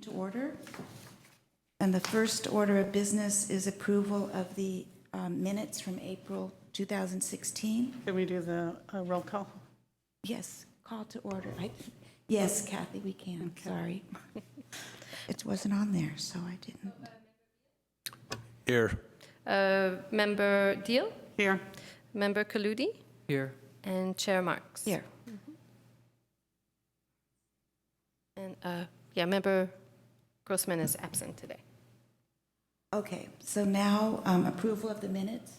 To order. And the first order of business is approval of the minutes from April 2016. Can we do the roll call? Yes, call to order. Yes, Kathy, we can. Sorry. It wasn't on there, so I didn't. Here. Member Deal, Here. Member Kaludi, Here. and Chair Marks. Here. And Member Grossman is absent today. Okay, so now approval of the minutes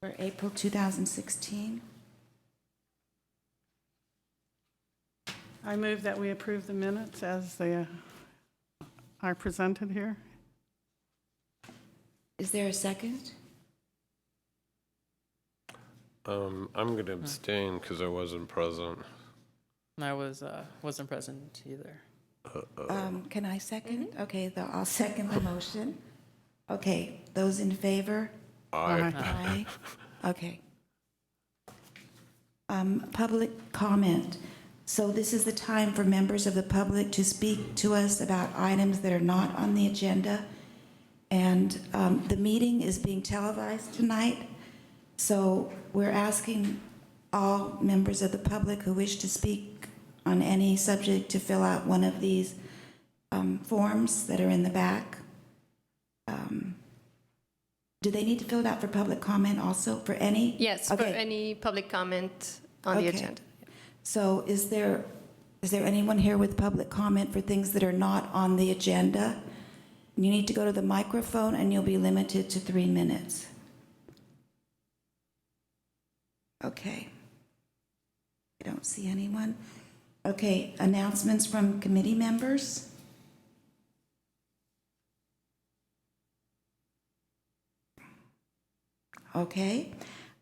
for April 2016. I move that we approve the minutes as they are presented here. Is there a second? I'm going to abstain because I wasn't present. I wasn't present either. Can I second? Okay, I'll second the motion. Okay, those in favor? Aye. Aye. Okay. Public comment. So this is the time for members of the public to speak to us about items that are not on the agenda. And the meeting is being televised tonight. So we're asking all members of the public who wish to speak on any subject to fill out one of these forms that are in the back. Do they need to fill it out for public comment also, for any? Yes, for Okay. any public comment on the Okay. agenda. So is there anyone here with public comment for things that are not on the agenda? You need to go to the microphone and you'll be limited to 3 minutes. Okay. I don't see anyone. Okay, announcements from committee members? Okay.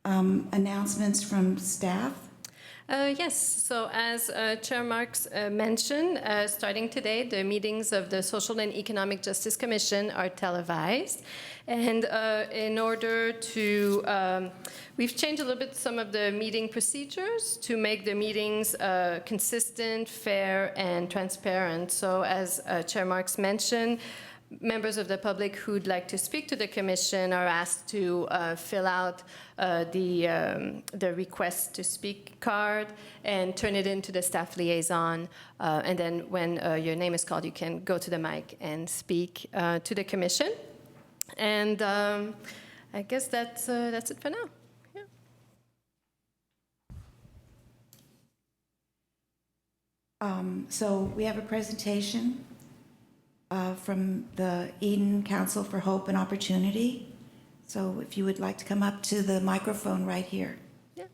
Announcements from staff? Yes, so as Chair Marks mentioned, starting today, the meetings of the Social and Economic Justice Commission are televised. And in order to, we've changed a little bit some of the meeting procedures to make the meetings consistent, fair, and transparent. So as Chair Marks mentioned, members of the public who'd like to speak to the commission are asked to fill out the request to speak card and turn it into the staff liaison. And then when your name is called, you can go to the mic and speak to the commission. And I guess that's it for now. Yeah. So we have a presentation from the Eden Council for Hope and Opportunity. So if you would like to come up to the microphone right here. Yeah.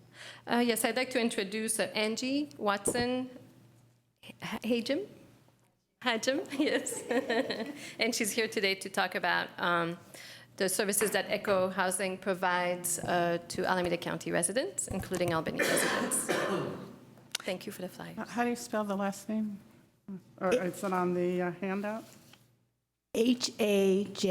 Yes, I'd like to introduce Angie Watson Hajim, yes. And she's here today to talk about the services that Echo Housing provides to Alameda County residents, including Albany residents. Thank you for the flag. How do you spell the last name? Or is it on the handout? Hajjem.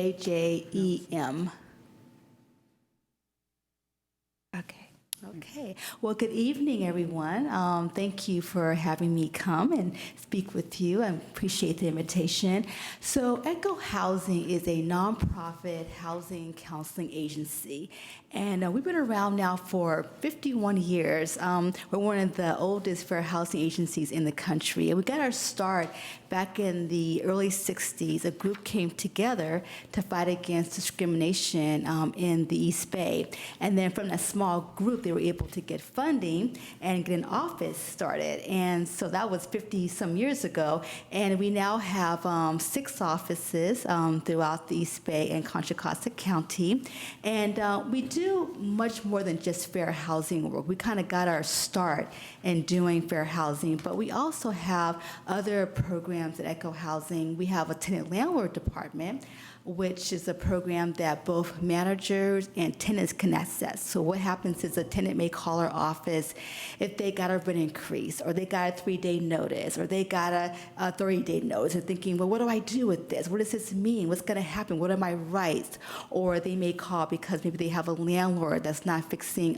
Okay. Well, good evening, everyone. Thank you for having me come and speak with you. I appreciate the invitation. So Echo Housing is a nonprofit housing counseling agency. And we've been around now for 51 years. We're one of the oldest fair housing agencies in the country. And we got our start back in the early 60s. A group came together to fight against discrimination in the East Bay. And then from that small group, they were able to get funding and get an office started. And so that was 50-some years ago. And we now have 6 offices throughout the East Bay and Contra Costa County. And we do much more than just fair housing work. We kind of got our start in doing fair housing, but we also have other programs at Echo Housing. We have a tenant landlord department, which is a program that both managers and tenants can access. So what happens is a tenant tenant may call our office if they got a rent increase, or they got a 3-day notice, or they got a 30-day notice. They're thinking, well, what do I do with this? What does this mean? What's going to happen? What are my rights? Or they may call because maybe they have a landlord that's not fixing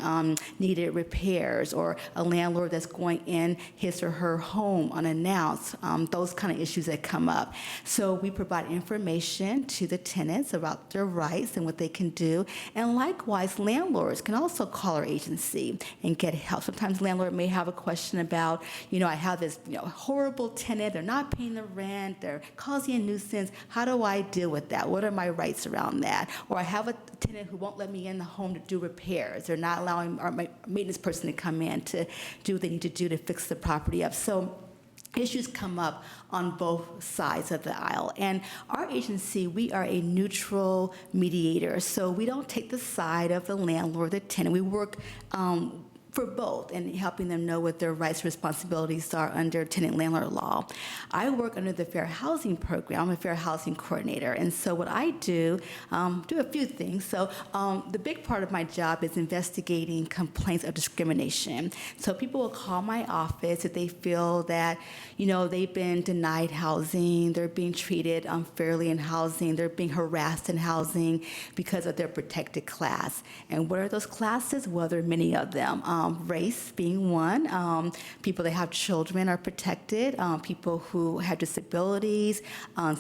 needed repairs, or a landlord that's going in his or her home unannounced, those kind of issues that come up. So we provide information to the tenants about their rights and what they can do. And likewise, landlords can also call our agency and get help. Sometimes landlord may have a question about, I have this horrible tenant, they're not paying the rent, they're causing a nuisance. How do I deal with that? What are my rights around that? Or I have a tenant who won't let me in the home to do repairs. They're not allowing our maintenance person to come in to do what they need to do to fix the property up. So issues come up on both sides of the aisle. And our agency, we are a neutral mediator. So we don't take the side of the landlord, the tenant. We work for both and helping them know what their rights and responsibilities are under tenant-landlord law. I work under the Fair Housing Program. I'm a Fair Housing Coordinator. And so what I do a few things. So the big part of my job is investigating complaints of discrimination. So people will call my office if they feel that, they've been denied housing, they're being treated unfairly in housing, they're being harassed in housing because of their protected class. And what are those classes? Well, there are many of them. Race being one. People that have children are protected. People who have disabilities,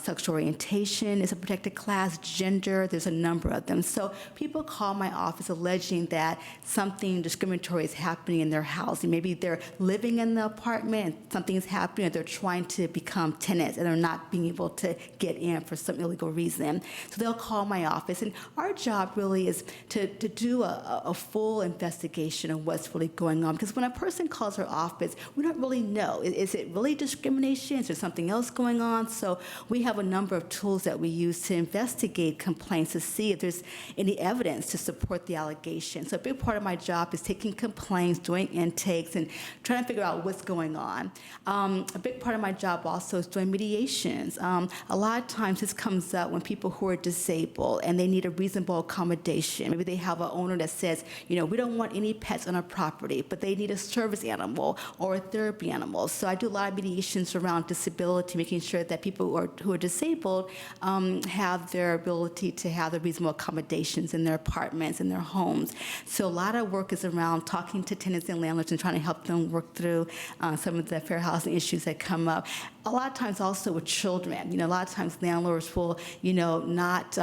sexual orientation is a protected class. Gender, there's a number of them. So people call my office alleging that something discriminatory is happening in their housing. Maybe they're living in the apartment and something is happening, or they're trying to become tenants and they're not being able to get in for some illegal reason. So they'll call my office. And our job really is to do a full investigation of what's really going on. Because when a person calls our office, we don't really know. Is it really discrimination? Is there something else going on? So we have a number of tools that we use to investigate complaints to see if there's any evidence to support the allegation. So a big part of my job is taking complaints, doing intakes, and trying to figure out what's going on. A big part of my job also is doing mediations. A lot of times this comes up when people who are disabled and they need a reasonable accommodation. Maybe they have an owner that says, we don't want any pets on our property, but they need a service animal or a therapy animal. So I do a lot of mediations around disability, making sure that people who are disabled have their ability to have the reasonable accommodations in their apartments and their homes. So a lot of work is around talking to tenants and landlords and trying to help them work through some of the fair housing issues that come up. A lot of times also with children. A lot of times landlords will, not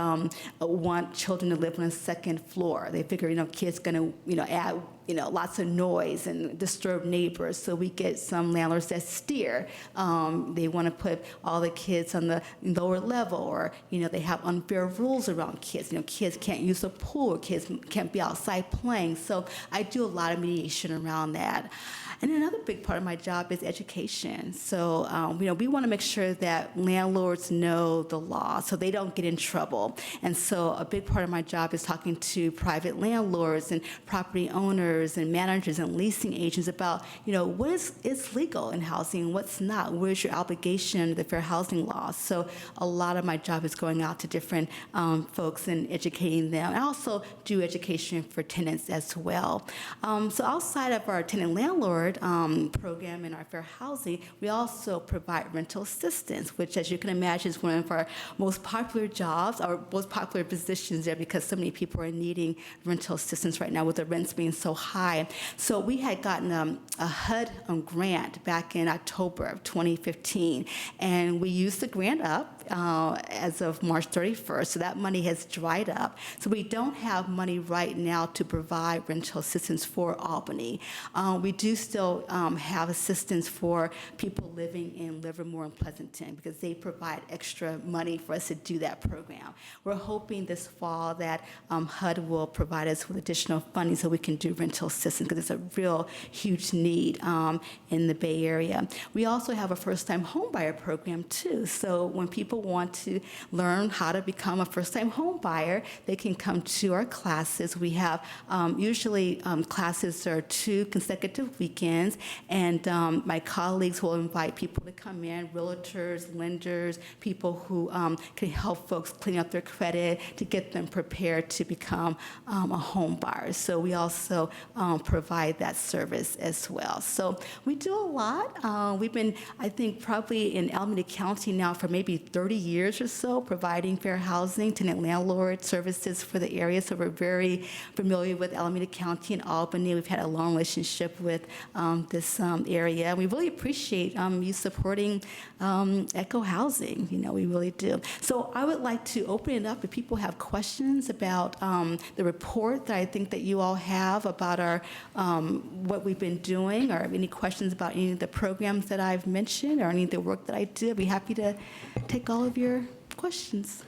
want children to live on a second floor. They figure, kids going to, add lots of noise and disturb neighbors. So we get some landlords that steer. They want to put all the kids on the lower level, or, they have unfair rules around kids. Kids can't use the pool, kids can't be outside playing. So I do a lot of mediation around that. And another big part of my job is education. So, we want to make sure that landlords know the law so they don't get in trouble. And so a big part of my job is talking to private landlords and property owners and managers and leasing agents about, what is legal in housing and what's not. Where's your obligation under the fair housing law? So a lot of my job is going out to different folks and educating them. I also do education for tenants as well. So outside of our tenant landlord program in our fair housing, we also provide rental assistance, which, as you can imagine, is one of our most popular jobs, our most popular positions there, because so many people are needing rental assistance right now with the rents being so high. So we had gotten a HUD grant back in October of 2015, and we used the grant up as of March 31st, so that money has dried up. So we don't have money right now to provide rental assistance for Albany. We do still have assistance for people living in Livermore and Pleasanton, because they provide extra money for us to do that program. We're hoping this fall that HUD will provide us with additional funding so we can do rental assistance, because it's a real huge need in the Bay Area. We also have a first-time homebuyer program too. So when people people want to learn how to become a first-time home buyer, they can come to our classes. We have usually classes are 2 consecutive weekends, and my colleagues will invite people to come in, realtors, lenders, people who can help folks clean up their credit to get them prepared to become a home buyer. So we also provide that service as well. So we do a lot. We've been, I think, probably in Alameda County now for maybe 30 years or so, providing fair housing, tenant landlord services for the area. So we're very familiar with Alameda County and Albany. We've had a long relationship with this area. We really appreciate you supporting Echo Housing. You know, we really do. So I would like to open it up if people have questions about the report that I think that you all have about our what we've been doing, or any questions about any of the programs that I've mentioned or any of the work that I do. I'd be happy to take all of your questions.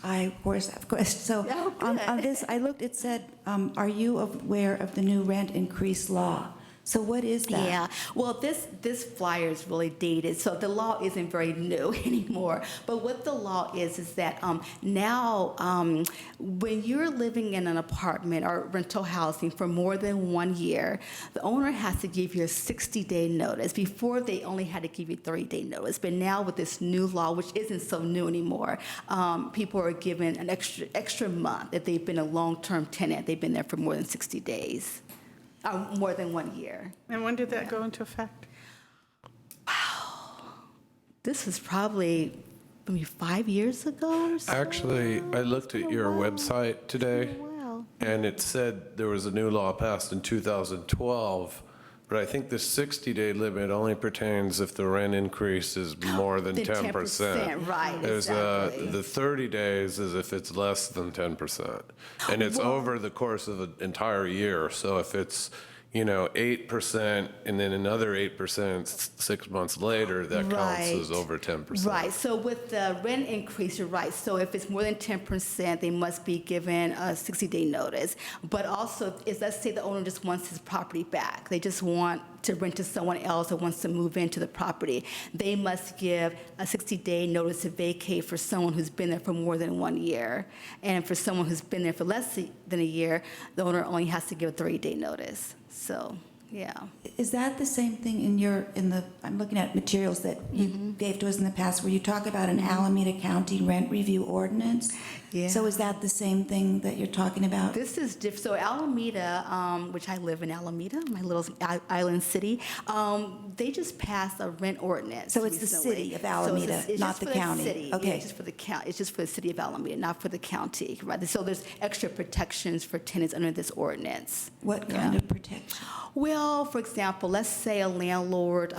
I, of course, have questions. So Oh, on good. this, I looked, it said, are you aware of the new rent increase law? So what is that? Yeah, well, this flyer is really dated, so the law isn't very new anymore. But what the law is that now when you're living in an apartment or rental housing for more than 1 year, the owner has to give you a 60-day notice. Before, they only had to give you 30-day notice. But now with this new law, which isn't so new anymore, people are given an extra month if they've been a long-term tenant. They've been there for more than 60 days. More than 1 year. And when did that go into effect? This was probably maybe 5 years ago or so. Actually, I looked at your website today, Wow. and it said there was a new law passed in 2012, but I think the 60-day limit only pertains if the rent increase is more than Than 10%. 10%, right, There's exactly. the 30 days is if it's less than 10%. And it's over the course of an entire year. So if it's, 8% and then another 8% 6 months later, that counts as Right. over 10%. Right, so with the rent increase, you're right. So if it's more than 10%, they must be given a 60-day notice. But also, let's say the owner just wants his property back. They just want to rent to someone else or wants to move into the property. They must give a 60-day notice to vacate for someone who's been there for more than 1 year. And for someone who's been there for less than a year, the owner only has to give a 30-day notice. So, yeah. Is that the same thing I'm looking at materials that you gave to us in the past where you talk about an Alameda County rent review ordinance? Yeah. So is that the same thing that you're talking about? This is different. So Alameda, which I live in Alameda, my little island city, they just passed a rent ordinance. So it's the recently. city of So Alameda, it's not just the for county. city. Okay. Yeah, it's just for the county. It's just for the city of Alameda, not for the county. Right. So there's extra protections for tenants under this ordinance. What kind of protection? Well, for example, let's say a landlord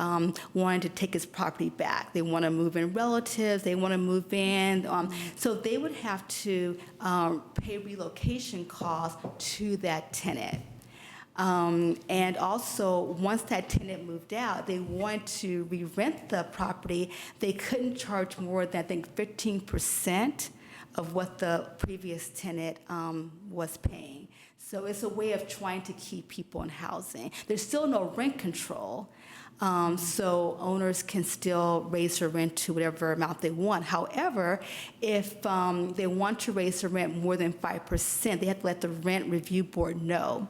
wanted to take his property back. They want to move in relatives, they want to move in. So they would have to pay relocation costs to that tenant. And also, once that tenant moved out, they want to re-rent the property. They couldn't charge more than, I think, 15% of what the previous tenant was paying. So it's a way of trying to keep people in housing. There's still no rent control, so owners can still raise their rent to whatever amount they want. However, if they want to raise the rent more than 5%, they have to let the rent review board know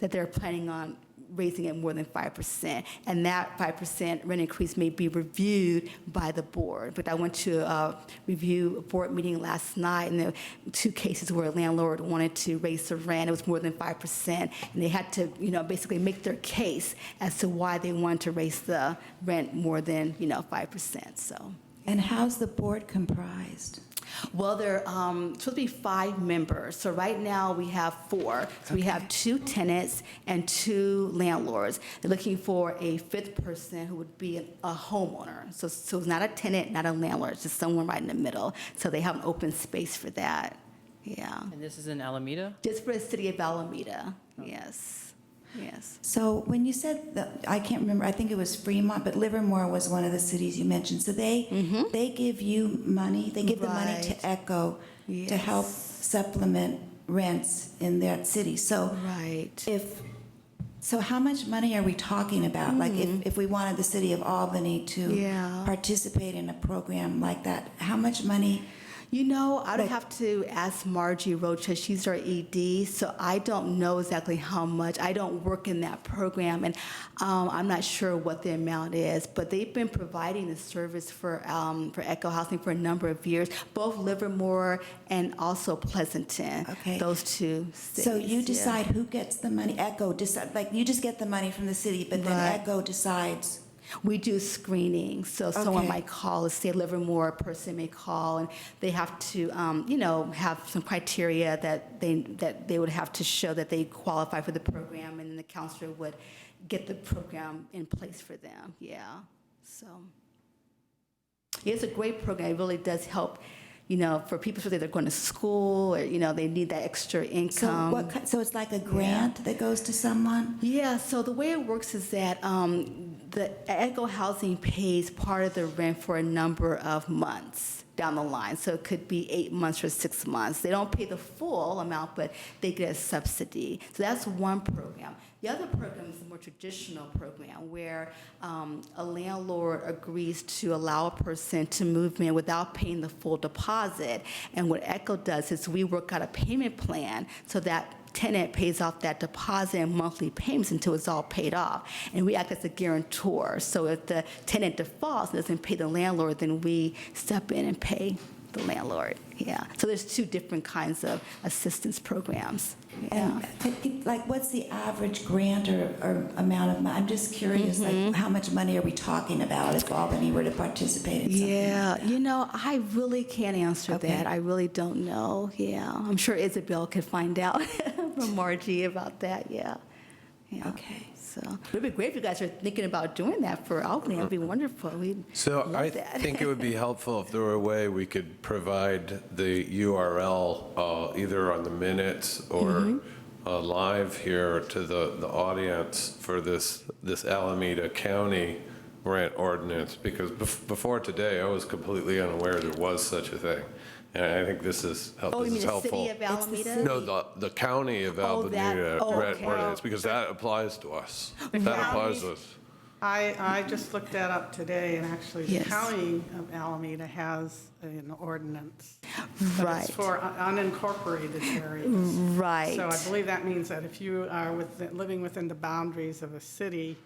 that they're planning on raising it more than 5%, and that 5% rent increase may be reviewed by the board. But I went to a review board meeting last night, and there were 2 cases where a landlord wanted to raise the rent. It was more than 5%, and they had to, basically make their case as to why they wanted to raise the rent more than, 5%. So. And how's the board comprised? Well, there are supposed to be 5 members. So right now we have 4. So we have 2 tenants and 2 landlords. They're looking for a 5th person who would be a homeowner. So it's not a tenant, not a landlord. It's just someone right in the middle. So they have an open space for that. Yeah. And this is in Alameda? Just for the city of Alameda. Yes. Yes. So when you said that, I can't remember, I think it was Fremont, but Livermore was one of the cities you mentioned. So they give you money, they give the money Right. to Echo to help Yes. supplement rents in that city. So Right. if So how much money are we talking about? Like if we wanted the city of Albany to Yeah. participate in a program like that, how much money? You know, I'd have to ask Margie Rocha. She's our ED, so I don't know exactly how much. I don't work in that program, and I'm not sure what the amount is. But they've been providing the service for Echo Housing for a number of years, both Livermore and also Pleasanton. Okay. Those two cities. So you yeah. decide who gets the money? Echo decide, like you just get the money from the city, but then Right. Echo decides. We do screening, so someone Okay. might call, say Livermore, a person may call, and they have to, have some criteria that they would have to show that they qualify for the program, and then the counselor would get the program in place for them. Yeah, so it's a great program. It really does help, for people so that they're going to school or they need that extra So income. so it's like a grant that goes to someone? Yeah, so the way it works is that the Echo Housing pays part of the rent for a number of months down the line. So it could be 8 months or 6 months. They don't pay the full amount, but they get a subsidy. So that's one program. The other program is a more traditional program where a landlord agrees to allow a person to move in without paying the full deposit. And what Echo does is we work out a payment plan so that tenant pays off that deposit and monthly payments until it's all paid off. And we act as a guarantor. So if the tenant defaults and doesn't pay the landlord, then we step in and pay the landlord. Yeah. So there's two different kinds of assistance programs. Yeah. And like, what's the average grant or amount of money? I'm just curious, like, how much money are we talking about if Albany were to participate in something? Yeah, I really can't answer Okay. that. I really don't know. Yeah. I'm sure Isabel could find out from Margie about that. Yeah. Okay. So it would be great if you guys are thinking about doing that for Albany. It would be wonderful. We'd So love I that. think it would be helpful if there were a way we could provide the URL either on the minutes or live here to the audience for this Alameda County rent ordinance, because before today, I was completely unaware there was such a thing. And I think this is Oh, you mean the helpful. city of Alameda? No, the county of Oh, that- Alameda oh, rent okay. ordinance, because that applies to us. That applies to us. I just looked that up today, and actually, the Yes. county of Alameda has an ordinance. But Right. it's for unincorporated areas. Right. So I believe that means that if you are living within the boundaries of a city,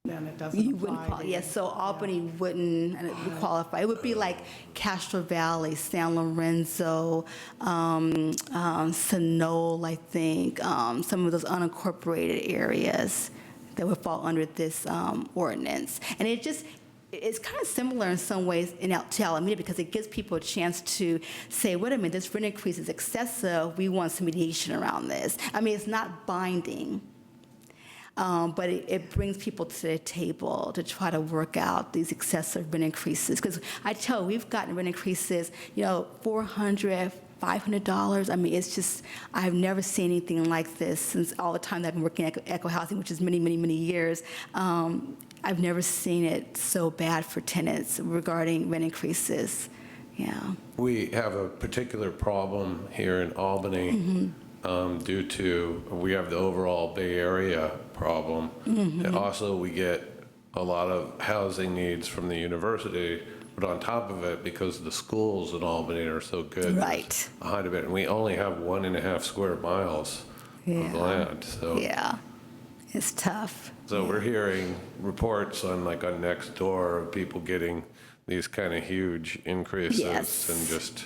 then it doesn't You apply. wouldn't qualify. to you. Yes, so Albany wouldn't qualify. It would be like Castro Valley, San Lorenzo, Sunol, I think, some of those unincorporated areas that would fall under this ordinance. And it's kind of similar in some ways to Alameda, because it gives people a chance to say, wait a minute, this rent increase is excessive. We want some mediation around this. I mean, it's not binding. But it brings people to the table to try to work out these excessive rent increases. Because I tell you, we've gotten rent increases, $400, $500. I mean, it's just, I've never seen anything like this since all the time that I've been working at Echo Housing, which is many, many, many years. I've never seen it so bad for tenants regarding rent increases. Yeah. We have a particular problem here in Albany due to, we have the overall Bay Area problem. And also, we get a lot of housing needs from the university, but on top of it, because the schools in Albany are so good. Right. Behind of it, and we only have 1.5 square miles Yeah. of land, so. Yeah. It's tough. So we're hearing reports on Nextdoor of people getting these kind of huge increases. Yes. And just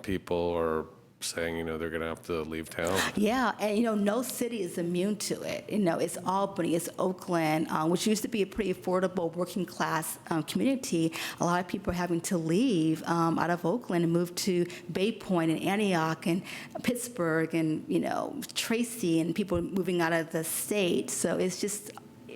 people are saying, they're going to have to leave town. Yeah, and no city is immune to it. It's Albany, it's Oakland, which used to be a pretty affordable working class community. A lot of people are having to leave out of Oakland and move to Bay Point and Antioch and Pittsburgh and, Tracy, and people moving out of the state. So it's just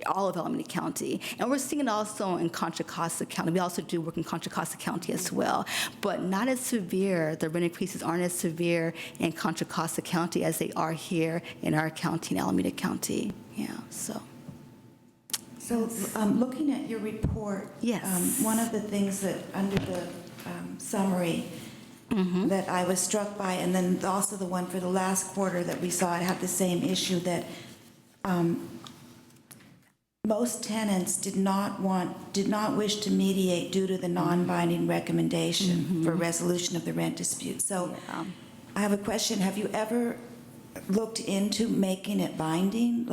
all of Alameda County. And we're seeing it also in Contra Costa County. We also do work in Contra Costa County as well, but not as severe. The rent increases aren't as severe in Contra Costa County as they are here in our county, in Alameda County. Yeah, so. So looking at your report, Yes. one of the things that under the summary that I was struck by, and then also the one for the last quarter that we saw, it had the same issue, that most tenants did not wish to mediate due to the non-binding recommendation for resolution of the rent dispute. So Yeah. I have a question. Have you ever looked into making it binding?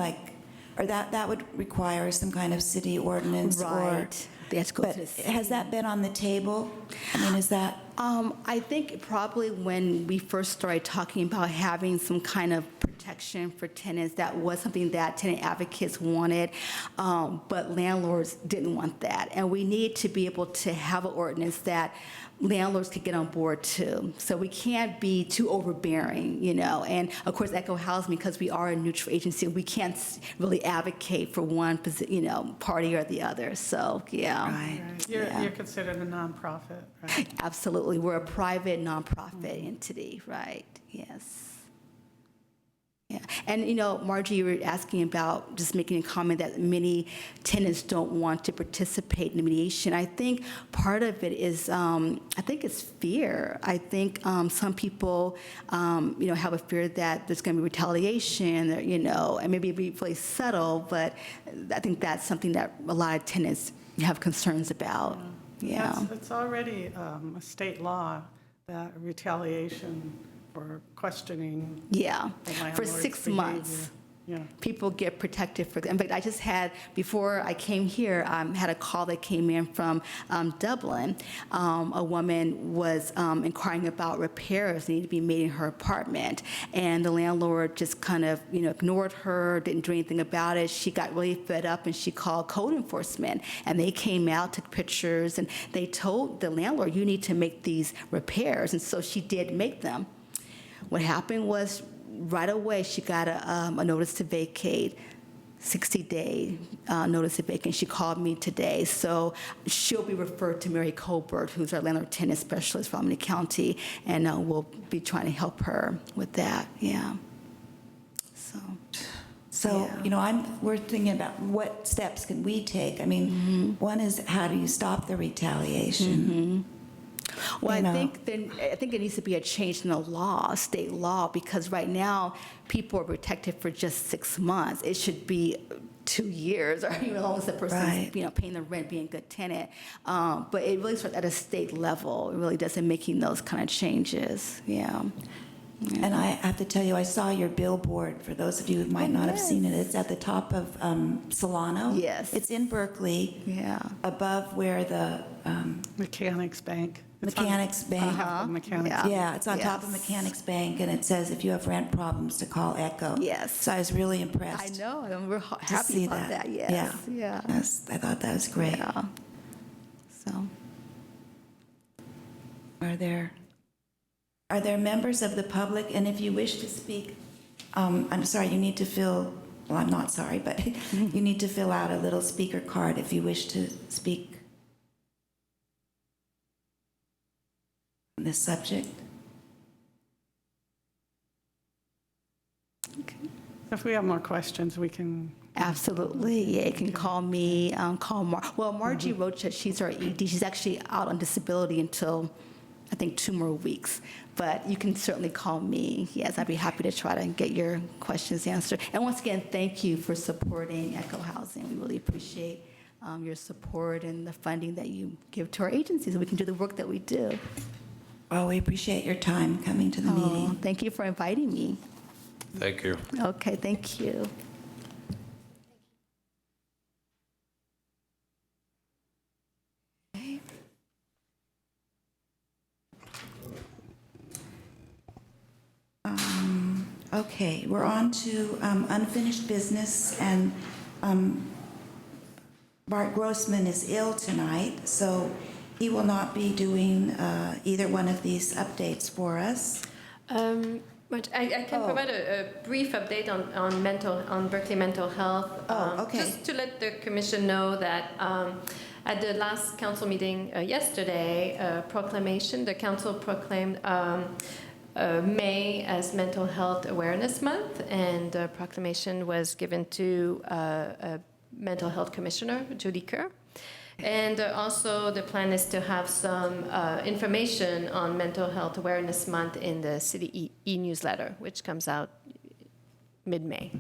Or that would require some kind of city ordinance? Right. They have to go But to the city. has that been on the table? I mean, is that? I think probably when we first started talking about having some kind of protection for tenants, that was something that tenant advocates wanted, but landlords didn't want that. And we need to be able to have an ordinance that landlords could get on board too. So we can't be too overbearing, And of course, Echo Housing, because we are a neutral agency, we can't really advocate for one, party or the other. So, yeah. Right. You're considered a nonprofit, right? Absolutely. We're a private nonprofit entity, right? Yes. Yeah. And, Margie, you were asking about just making a comment that many tenants don't want to participate in the mediation. I think part of it is, I think it's fear. I think some people, have a fear that there's going to be retaliation, or, and maybe it'd be really subtle, but I think that's something that a lot of tenants have concerns about. Yeah. It's already a state law that retaliation for questioning Yeah. the For landlord's 6 behavior. months. Yeah. People get protected for that. In fact, I just had, before I came here, had a call that came in from Dublin. A woman was inquiring about repairs that need to be made in her apartment, and the landlord just kind of, ignored her, didn't do anything about it. She got really fed up, and she called code enforcement, and they came out, took pictures, and they told the landlord, you need to make these repairs, and so she did make them. What happened was, right away, she got a notice to vacate, 60-day notice to vacate. She called me today. So she'll be referred to Mary Colbert, who's our landlord tenant specialist from the county, and we'll be trying to help her with that. Yeah. So, Yeah. we're thinking about what steps can we take? I mean, one is how do you stop the retaliation? Well, You know. I think it needs to be a change in the law, state law, because right now, people are protected for just 6 months. It should be 2 years, or as long as the person's, Right. paying the rent, being a good tenant. But it really starts at a state level. It really doesn't making those kind of changes. Yeah. And I have to tell you, I saw your billboard, for those of you who might not have seen it. It's at the top of Solano. Yes. It's in Berkeley, Yeah. above where the, Mechanics Bank. It's on- Mechanics Bank. on top of Mechanics. yeah, it's on top of Yes. Mechanics Bank, and it says if you have rent problems to call Echo. Yes. So I was really impressed. I know, and we're to happy see about that. Yes. Yeah. Yeah. Yes, I thought that was great. Yeah. So. Are there members of the public, and if you wish to speak, I'm sorry, you need to fill, well, I'm not sorry, but you need to fill out a little speaker card if you wish to speak on this subject. If we have more questions, we can. Absolutely. Yeah, you can call me, call Margie Rocha, she's our ED. She's actually out on disability until, I think, 2 more weeks. But you can certainly call me. Yes, I'd be happy to try to get your questions answered. And once again, thank you for supporting Echo Housing. We really appreciate your support and the funding that you give to our agencies so we can do the work that we do. Well, we appreciate your time coming to the meeting. Thank you for inviting me. Thank you. Okay, thank you. Okay, we're on to unfinished business, and Bart Grossman is ill tonight, so he will not be doing either one of these updates for us. But I can provide a brief update on Berkeley mental health. Okay. Just to let the commission know that at the last council meeting yesterday, the council proclaimed May as Mental Health Awareness Month, and the proclamation was given to Mental Health Commissioner Judy Kerr. And also the plan is to have some information on Mental Health Awareness Month in the city e-newsletter, which comes out mid-May.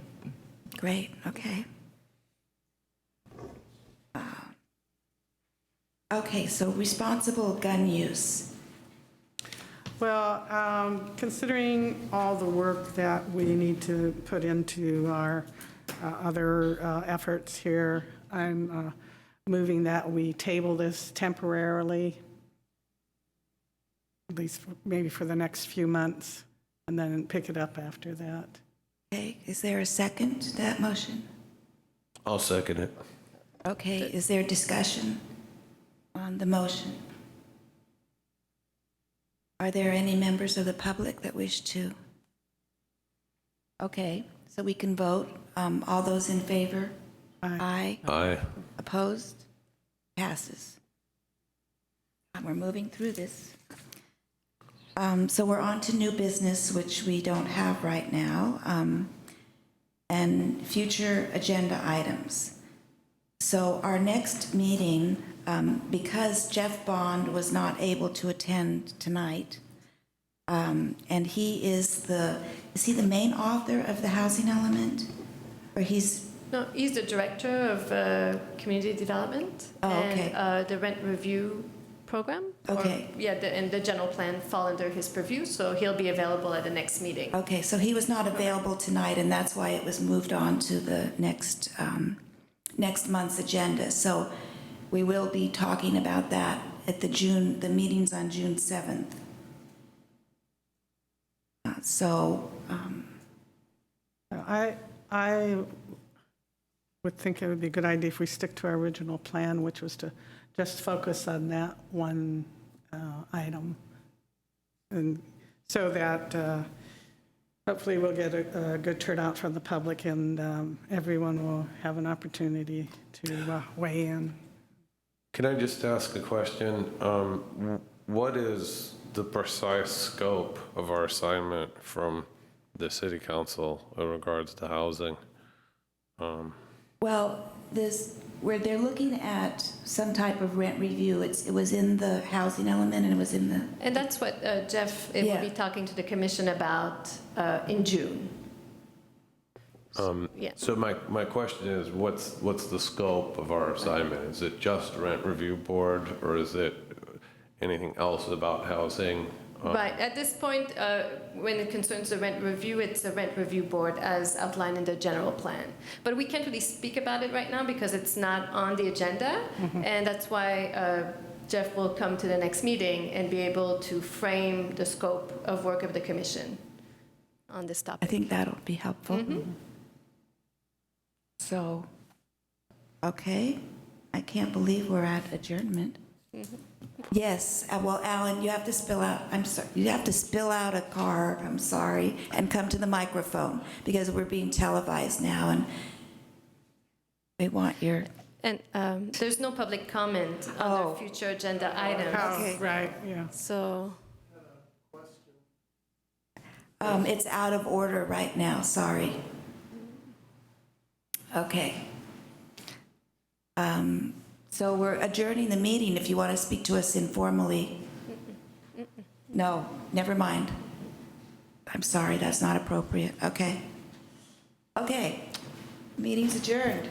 Great, okay. Okay, so responsible gun use. Well, considering all the work that we need to put into our other efforts here, I'm moving that we table this temporarily, at least maybe for the next few months, and then pick it up after that. Okay, is there a second to that motion? I'll second it. Okay, is there discussion on the motion? Are there any members of the public that wish to? Okay, so we can vote. All those in favor? Aye. Aye. Opposed? Passes. We're moving through this. So we're on to new business, which we don't have right now, and future agenda items. So our next meeting, because Jeff Bond was not able to attend tonight, and he is he the main author of the housing element? Or No, he's the director of community development okay. and the rent review program. Okay. And the general plan fall under his purview, so he'll be available at the next meeting. Okay, so he was not available tonight, and that's why it was moved on to the next month's agenda. So we will be talking about that at the meetings on June 7th. I would think it would be a good idea if we stick to our original plan, which was to just focus on that one item. And so that hopefully we'll get a good turnout from the public, and everyone will have an opportunity to weigh in. Can I just ask a question? What is the precise scope of our assignment from the city council in regards to housing? Well, where they're looking at some type of rent review, it was in the housing element, and it was in the... And that's what Jeff will Yeah. be talking to the commission about in June. Yeah. So my question is, what's the scope of our assignment? Is it just rent review board, or is it anything else about housing? Right, at this point, when it concerns the rent review, it's the rent review board as outlined in the general plan. But we can't really speak about it right now because it's not on the agenda, and that's why Jeff will come to the next meeting and be able to frame the scope of work of the commission on this I topic. think that'll be helpful. So, okay, I can't believe we're at adjournment. Yes, well, Alan, you have to spill out, I'm sorry, you have to spill out a card, I'm sorry, and come to the microphone, because we're being televised now, and we want your, And there's no public comment under future agenda items. Okay. Right, yeah. So, it's out of order right now, sorry. Okay. So we're adjourning the meeting if you want to speak to us informally. No, never mind. I'm sorry, that's not appropriate. Okay. Okay, meeting's adjourned.